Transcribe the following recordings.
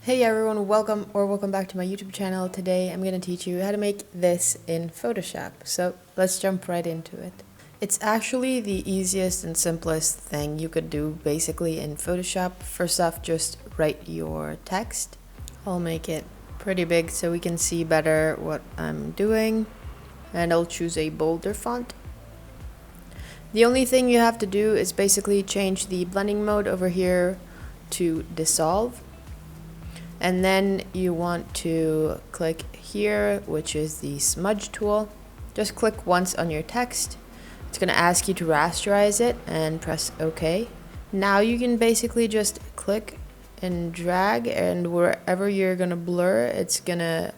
Hey everyone, welcome back to my YouTube channel. Today I'm going to teach you how to make this in Photoshop. So let's jump right into it. It's actually the easiest and simplest thing you could do basically in Photoshop. First off, just write your text. I'll make it pretty big so we can see better what I'm doing. And I'll choose a bolder font. The only thing you have to do is basically change the blending mode over here to dissolve. And then you want to click here, which is the smudge tool. Just click once on your text. It's going to ask you to rasterize it and press OK. Now you can basically just click and drag, and wherever you're going to blur, it's going to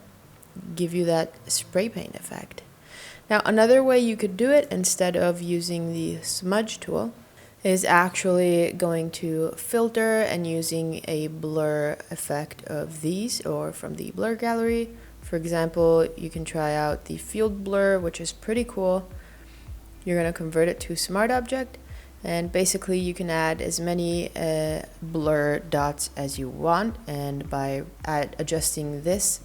give you that spray paint effect. Now another way you could do it instead of using the smudge tool is actually going to filter and using a blur effect of these or from the blur gallery. For example, you can try out the field blur, which is pretty cool. You're going to convert it to smart object, and basically you can add as many blur dots as you want, and by adjusting this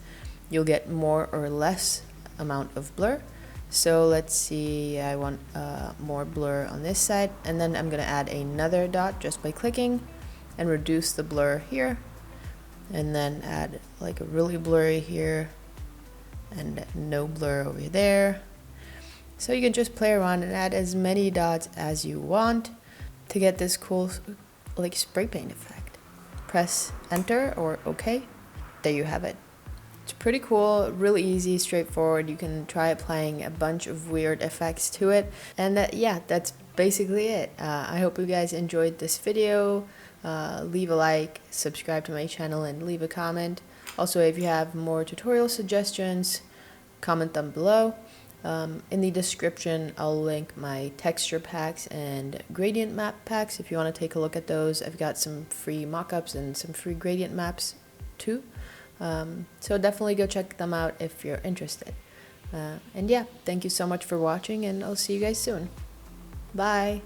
you'll get more or less amount of blur. So let's see, I want more blur on this side, and then I'm going to add another dot just by clicking and reduce the blur here, and then add like a really blurry here and no blur over there. So you can just play around and add as many dots as you want to get this cool like spray paint effect. Press enter or OK. There you have it. It's pretty cool, really easy, straightforward. You can try applying a bunch of weird effects to it. And yeah, that's basically it. I hope you guys enjoyed this video. Leave a like, subscribe to my channel, and leave a comment. Also, if you have more tutorial suggestions, comment them below. In the description, I'll link my texture packs and gradient map packs. If you want to take a look at those, I've got some free mockups and some free gradient maps too. So definitely go check them out if you're interested. And yeah, thank you so much for watching, and I'll see you guys soon. Bye!